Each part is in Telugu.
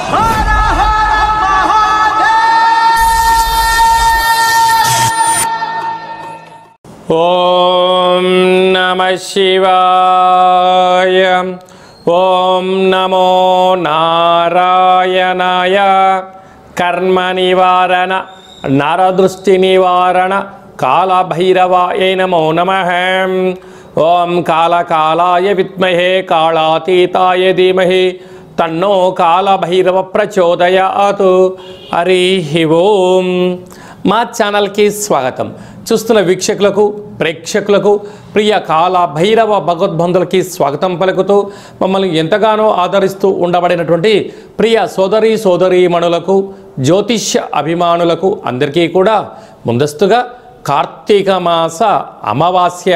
ఓం నమః శివాయ. ఓం నమో నారాయణాయ. కర్మ నివారణ నరదృష్టి నివారణ కాళభైరవాయ నమో నమః. ఓం కాళకాలాయ విద్మహే కాళాతీతాయ ధీమహి తన్నో కాళభైరవ ప్రచోదయాత్. హరి ఓం. మా ఛానల్కి స్వాగతం. చూస్తున్న వీక్షకులకు ప్రేక్షకులకు ప్రియ కాళభైరవ భగవద్బంధులకి స్వాగతం పలుకుతూ మమ్మల్ని ఎంతగానో ఆదరిస్తూ ఉండబడినటువంటి ప్రియ సోదరీమణులకు జ్యోతిష్య అభిమానులకు అందరికీ కూడా ముందస్తుగా కార్తీక మాస అమావాస్య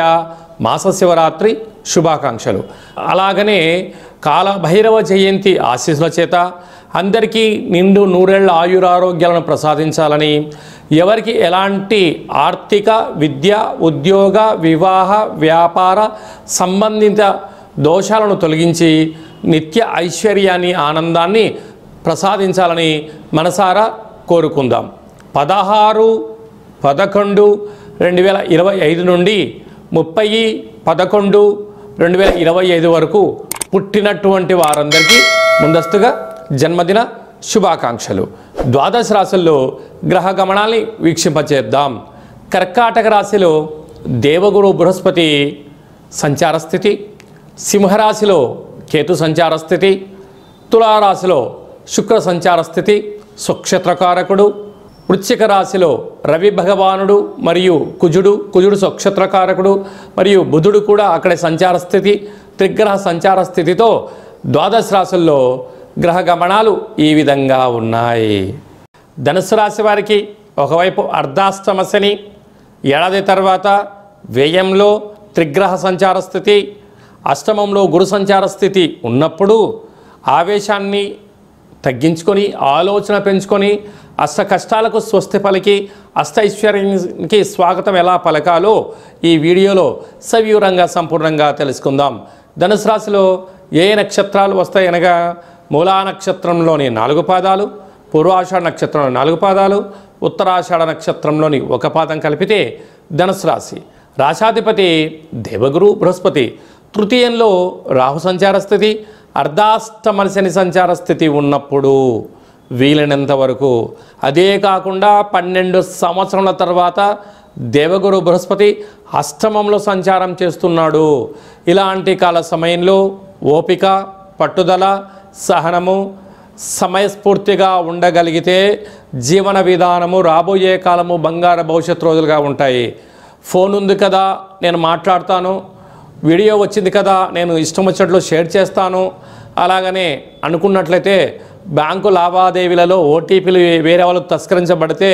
మాస శివరాత్రి శుభాకాంక్షలు. అలాగనే కాళభైరవ జయంతి ఆశీస్సుల చేత అందరికీ నిండు నూరేళ్ల ఆయురారోగ్యాలను ప్రసాదించాలని, ఎవరికి ఎలాంటి ఆర్థిక, విద్య, ఉద్యోగ, వివాహ, వ్యాపార సంబంధిత దోషాలను తొలగించి నిత్య ఐశ్వర్యాన్ని, ఆనందాన్ని ప్రసాదించాలని మనసారా కోరుకుందాం. 16/11/2025 నుండి 30/11/2025 వరకు పుట్టినటువంటి వారందరికీ ముందస్తుగా జన్మదిన శుభాకాంక్షలు. ద్వాదశ రాశుల్లో గ్రహ గమనాల్ని వీక్షింపచేద్దాం. కర్కాటక రాశిలో దేవగురు బృహస్పతి సంచార స్థితి, సింహరాశిలో కేతు సంచార స్థితి, తులారాశిలో శుక్ర సంచార స్థితి స్వక్షత్రకారకుడు, వృశ్చిక రాశిలో రవి భగవానుడు మరియు కుజుడు స్వక్షత్రకారకుడు మరియు బుధుడు కూడా అక్కడే సంచార స్థితి, త్రిగ్రహ సంచార స్థితితో ద్వాదశ రాశుల్లో గ్రహ గమనాలు ఈ విధంగా ఉన్నాయి. ధనుసు రాశి వారికి ఒకవైపు అర్ధాష్టమ శని, ఏడాది తర్వాత వ్యయంలో త్రిగ్రహ సంచార స్థితి, అష్టమంలో గురు సంచార స్థితి ఉన్నప్పుడు ఆవేశాన్ని తగ్గించుకొని ఆలోచన పెంచుకొని అష్ట కష్టాలకు స్వస్తి పలికి అష్టైశ్వర్యానికి స్వాగతం ఎలా పలకాలో ఈ వీడియోలో సవివరంగా సంపూర్ణంగా తెలుసుకుందాం. ధనుసు రాశిలో ఏ నక్షత్రాలు వస్తాయనగా మూలా నక్షత్రంలోని 4 పాదాలు, పూర్వాషాఢ నక్షత్రంలోని 4 పాదాలు, ఉత్తరాషాఢ నక్షత్రంలోని 1 పాదం కలిపితే ధనుసు రాశి. రాశాధిపతి దేవగురు బృహస్పతి, తృతీయంలో రాహు సంచార స్థితి, అర్ధాష్టమ శని సంచార స్థితి ఉన్నప్పుడు వీలైనంత వరకు, అదే కాకుండా 12 సంవత్సరాల తర్వాత దేవగురు బృహస్పతి అష్టమంలో సంచారం చేస్తున్నాడు. ఇలాంటి కాల సమయంలో ఓపిక, పట్టుదల, సహనము, సమయస్ఫూర్తిగా ఉండగలిగితే జీవన విధానము రాబోయే కాలము బంగారు భవిష్యత్ రోజులుగా ఉంటాయి. ఫోన్ ఉంది కదా నేను మాట్లాడతాను, వీడియో వచ్చింది కదా నేను ఇష్టం వచ్చినట్లు షేర్ చేస్తాను, అలాగనే అనుకున్నట్లయితే బ్యాంకు లావాదేవీలలో ఓటీపీలు వేరే వాళ్ళకు తస్కరించబడితే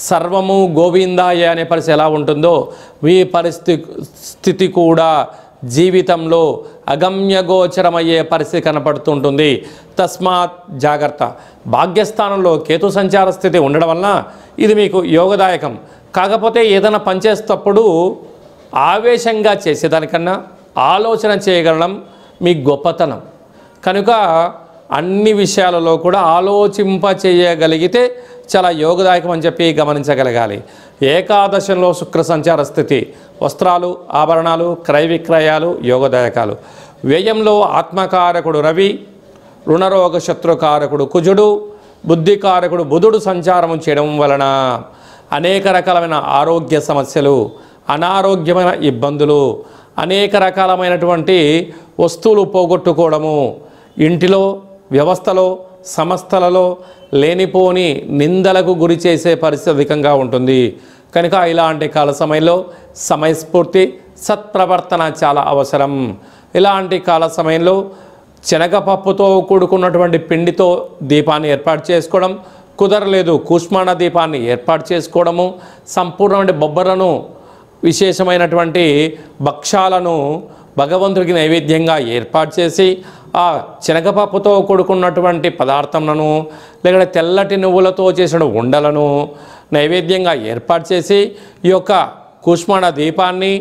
సర్వము గోవిందాయ అనే పరిస్థితి ఎలా ఉంటుందో ఈ పరిస్థితి కూడా జీవితంలో అగమ్యగోచరమయ్యే పరిస్థితి కనపడుతుంటుంది. తస్మాత్ జాగ్రత్త. భాగ్యస్థానంలో కేతు సంచార స్థితి ఉండడం వలన ఇది మీకు యోగదాయకం. కాకపోతే ఏదైనా పనిచేసేటప్పుడు ఆవేశంగా చేసేదానికన్నా ఆలోచన చేయగలడం మీ గొప్పతనం. కనుక అన్ని విషయాలలో కూడా ఆలోచింప చేయగలిగితే చాలా యోగదాయకం అని చెప్పి గమనించగలగాలి. ఏకాదశంలో శుక్ర సంచార స్థితి, వస్త్రాలు, ఆభరణాలు, క్రయ విక్రయాలు యోగదాయకాలు. వ్యయంలో ఆత్మకారకుడు రవి, రుణరోగ శత్రుకారకుడు కుజుడు, బుద్ధికారకుడు బుధుడు సంచారం చేయడం వలన అనేక రకాలైన ఆరోగ్య సమస్యలు, అనారోగ్యమైన ఇబ్బందులు, అనేక రకాలమైనటువంటి వస్తువులు పోగొట్టుకోవడము, ఇంటిలో, వ్యవస్థలో, సంస్థలలో లేనిపోని నిందలకు గురి చేసే పరిస్థితి అధికంగా ఉంటుంది. కనుక ఇలాంటి కాల సమయంలో సమయస్ఫూర్తి, సత్ప్రవర్తన చాలా అవసరం. ఇలాంటి కాల సమయంలో శనగపప్పుతో కూడుకున్నటువంటి పిండితో దీపాన్ని ఏర్పాటు చేసుకోవడం, కుదరలేదు కూష్మాండ దీపాన్ని ఏర్పాటు చేసుకోవడము, సంపూర్ణమైన బొబ్బరను, విశేషమైనటువంటి భక్షాలను భగవంతుడికి నైవేద్యంగా ఏర్పాటు చేసి ఆ శనగపప్పుతో కూడుకున్నటువంటి పదార్థములను లేకపోతే తెల్లటి నువ్వులతో చేసిన ఉండలను నైవేద్యంగా ఏర్పాటు చేసి ఈ యొక్క కూష్మాండ దీపాన్ని,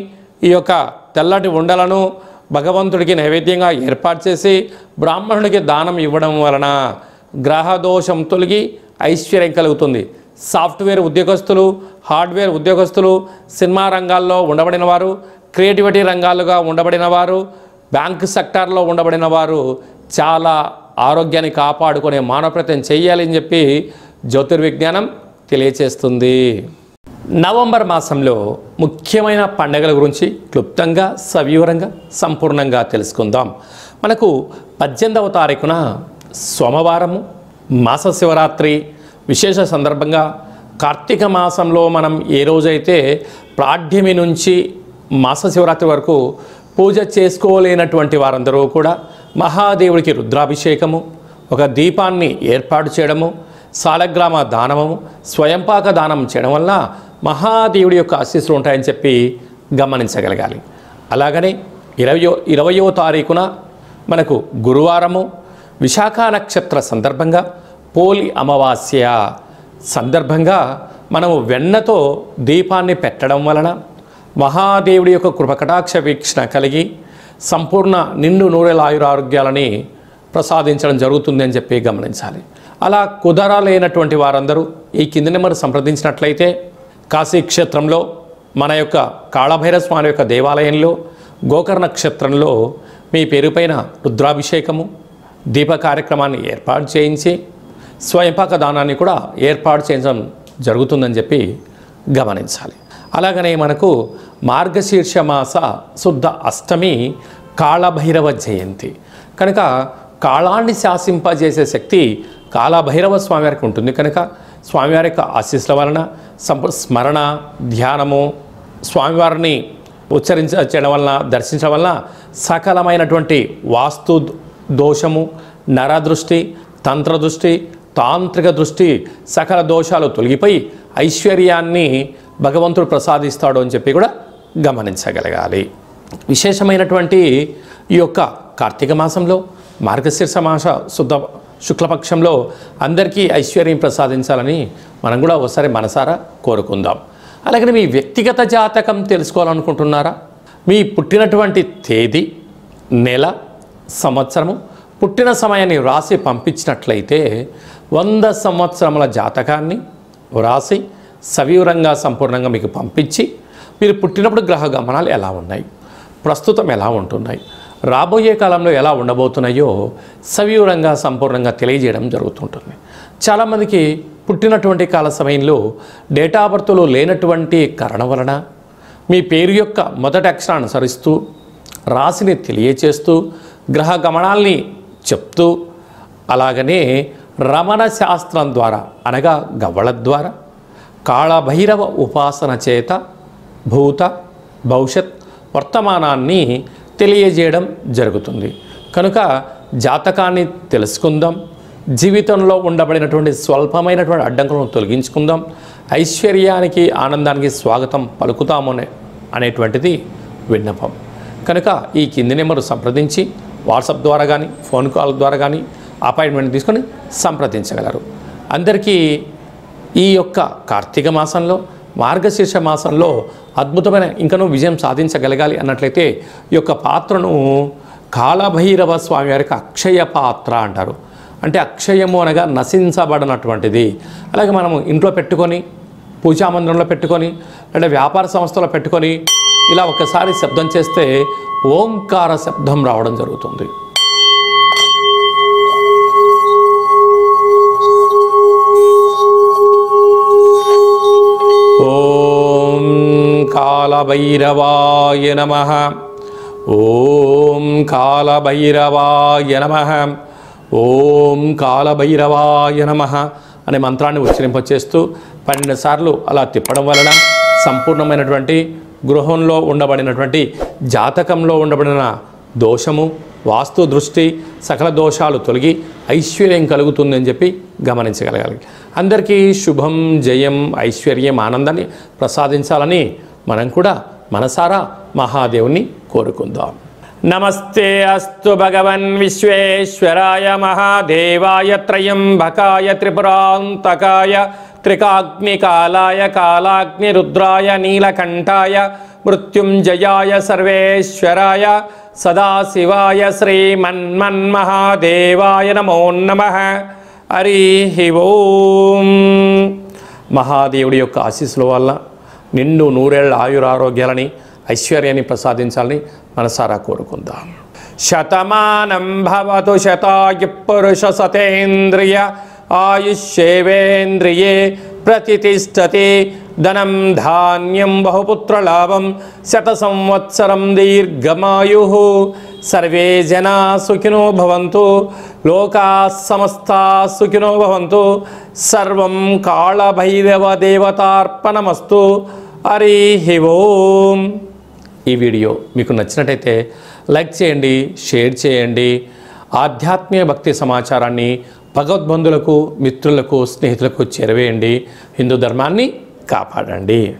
ఈ యొక్క తెల్లటి ఉండలను భగవంతుడికి నైవేద్యంగా ఏర్పాటు చేసి బ్రాహ్మణుడికి దానం ఇవ్వడం వలన గ్రహదోషం తొలగి ఐశ్వర్యం కలుగుతుంది. సాఫ్ట్వేర్ ఉద్యోగస్తులు, హార్డ్వేర్ ఉద్యోగస్తులు, సినిమా రంగాల్లో ఉండబడిన వారు, క్రియేటివిటీ రంగాలుగా ఉండబడిన వారు, బ్యాంక్ సెక్టార్లో ఉండబడిన వారు చాలా ఆరోగ్యాన్ని కాపాడుకునే మానవప్రయత్నం చేయాలని చెప్పి జ్యోతిర్విజ్ఞానం తెలియచేస్తుంది. నవంబర్ మాసంలో ముఖ్యమైన పండుగల గురించి క్లుప్తంగా సవివరంగా సంపూర్ణంగా తెలుసుకుందాం. మనకు 18వ తారీఖున సోమవారము మాస శివరాత్రి విశేష సందర్భంగా కార్తీక మాసంలో మనం ఏ రోజైతే ప్రాఢ్యమి నుంచి మాస శివరాత్రి వరకు పూజ చేసుకోలేనటువంటి వారందరూ కూడా మహాదేవుడికి రుద్రాభిషేకము, ఒక దీపాన్ని ఏర్పాటు చేయడము, సాలగ్రామ దానము, స్వయంపాక దానం చేయడం వల్ల మహాదేవుడి యొక్క ఆశీస్సులు ఉంటాయని చెప్పి గమనించగలగాలి. అలాగనే 20వ తారీఖున మనకు గురువారము విశాఖ నక్షత్ర సందర్భంగా పోలి అమావాస్య సందర్భంగా మనము వెన్నతో దీపాన్ని పెట్టడం వలన మహాదేవుడి యొక్క కృపకటాక్ష వీక్షణ కలిగి సంపూర్ణ నిండు నూరేల ఆయురారోగ్యాలని ప్రసాదించడం జరుగుతుంది అని చెప్పి గమనించాలి. అలా కుదరలేనటువంటి వారందరూ ఈ కింది నెంబర్ సంప్రదించినట్లయితే కాశీ క్షేత్రంలో మన యొక్క కాళభైరవ స్వామి యొక్క దేవాలయంలో గోకర్ణ నక్షత్రంలో మీ పేరుపైన రుద్రాభిషేకము, దీప కార్యక్రమాన్ని ఏర్పాటు చేయించి స్వయంపాక దానాన్ని కూడా ఏర్పాటు చేయడం జరుగుతుందని చెప్పి గమనించాలి. అలాగనే మనకు మార్గశీర్ష మాస శుద్ధ అష్టమి కాళభైరవ జయంతి కనుక కాళాన్ని శాసింపజేసే శక్తి కాళభైరవ స్వామివారికి ఉంటుంది. కనుక స్వామివారి యొక్క ఆశీస్సుల వలన స్మరణ, ధ్యానము, స్వామివారిని చేయడం వలన, దర్శించడం వలన సకలమైనటువంటి వాస్తు దోషము, నరదృష్టి, తంత్రదృష్టి, తాంత్రిక దృష్టి సకల దోషాలు తొలగిపోయి ఐశ్వర్యాన్ని భగవంతుడు ప్రసాదిస్తాడు అని చెప్పి కూడా గమనించగలగాలి. విశేషమైనటువంటి ఈ యొక్క కార్తీక మాసంలో మార్గశీర్ష మాస శుద్ధ శుక్లపక్షంలో అందరికీ ఐశ్వర్యం ప్రసాదించాలని మనం కూడా ఒకసారి మనసారా కోరుకుందాం. అలాగే మీ వ్యక్తిగత జాతకం తెలుసుకోవాలనుకుంటున్నారా? మీ పుట్టినటువంటి తేదీ, నెల, సంవత్సరము, పుట్టిన సమయాన్ని వ్రాసి పంపించినట్లయితే 100 సంవత్సరముల జాతకాన్ని వ్రాసి సవివరంగా సంపూర్ణంగా మీకు పంపించి మీరు పుట్టినప్పుడు గ్రహ గమనాలు ఎలా ఉన్నాయి, ప్రస్తుతం ఎలా ఉంటున్నాయి, రాబోయే కాలంలో ఎలా ఉండబోతున్నాయో సవివరంగా సంపూర్ణంగా తెలియజేయడం జరుగుతుంటుంది. చాలామందికి పుట్టినటువంటి కాల సమయంలో డేటా ఆఫ్ బర్త్లో లేనటువంటి కారణం వలన మీ పేరు యొక్క మొదటి అక్షరాన్ని అనుసరిస్తూ రాశిని తెలియచేస్తూ గ్రహ గమనాల్ని చెప్తూ అలాగనే రమణ శాస్త్రం ద్వారా అనగా గవ్వల ద్వారా కాళభైరవ ఉపాసన చేత భూత భవిష్యత్ వర్తమానాన్ని తెలియజేయడం జరుగుతుంది. కనుక జాతకాన్ని తెలుసుకుందాం, జీవితంలో ఉండబడినటువంటి స్వల్పమైనటువంటి అడ్డంకులను తొలగించుకుందాం, ఐశ్వర్యానికి ఆనందానికి స్వాగతం పలుకుతాము అనేటువంటిది విన్నపం. కనుక ఈ కింది నెంబరు సంప్రదించి వాట్సాప్ ద్వారా కానీ ఫోన్ కాల్ ద్వారా కానీ అపాయింట్మెంట్ తీసుకొని సంప్రదించగలరు. అందరికీ ఈ యొక్క కార్తీక మాసంలో మార్గశీర్ష మాసంలో అద్భుతమైన ఇంకనూ విజయం సాధించగలగాలి అన్నట్లయితే ఈ యొక్క పాత్రను కాళభైరవ స్వామి వారికి అక్షయ పాత్ర అంటారు. అంటే అక్షయము అనగా నశించబడినటువంటిది. అలాగే మనము ఇంట్లో పెట్టుకొని, పూజా మందిరంలో పెట్టుకొని, అంటే వ్యాపార సంస్థలో పెట్టుకొని ఇలా ఒకసారి శబ్దం చేస్తే ఓంకార శబ్దం రావడం జరుగుతుంది. ఓం కాళభైరవాయ నమః, ఓం కాళభైరవాయ నమః, ఓం కాళభైరవాయ నమః అనే మంత్రాన్ని ఉచ్చరింపచేస్తూ 12 సార్లు అలా తిప్పడం వలన సంపూర్ణమైనటువంటి గృహంలో ఉండబడినటువంటి జాతకంలో ఉండబడిన దోషము, వాస్తు దృష్టి, సకల దోషాలు తొలగి ఐశ్వర్యం కలుగుతుందని చెప్పి గమనించగలగాలి. అందరికీ శుభం, జయం, ఐశ్వర్యం, ఆనందాన్ని ప్రసాదించాలని మనం కూడా మనసారా మహాదేవుని కోరుకుందాం. నమస్తే అస్తు భగవన్ విశ్వేశ్వరాయ మహాదేవాయ త్రయంబకాయ త్రిపురాంతకాయ త్రికాగ్నికాలాయ కాలాగ్నిరుద్రాయ నీలకంఠాయ మృత్యుంజయాయ సర్వేశ్వరాయ సదాశివాయ శ్రీమన్మన్మహాదేవాయ నమో నమః. హరి ఓం. మహాదేవుడి యొక్క ఆశీస్సుల వల్ల నిండు నూరేళ్ల ఆయురారోగ్యాలని ఐశ్వర్యాన్ని ప్రసాదించాలని మనసారా కోరుకుందాం. శతమానం భవతు శతాయు పురుష సతేంద్రియ ఆయుష్యేవేంద్రియే ప్రతిష్టతి. ధనం ధాన్యం బహుపుత్రలాభం శత సంవత్సరం దీర్ఘమాయు. సర్వే జనా సుఖినో భవంతు. లోకా సమస్తా సుఖినో భవంతు. సర్వం కాళభైరవ దేవతార్పణమస్తు. హరి ఓం. ఈ వీడియో మీకు నచ్చినట్టయితే లైక్ చేయండి, షేర్ చేయండి. ఆధ్యాత్మిక భక్తి సమాచారాన్ని భగవద్బంధులకు, మిత్రులకు, స్నేహితులకు చేరవేయండి. హిందూ ధర్మాన్ని కాపాడండి.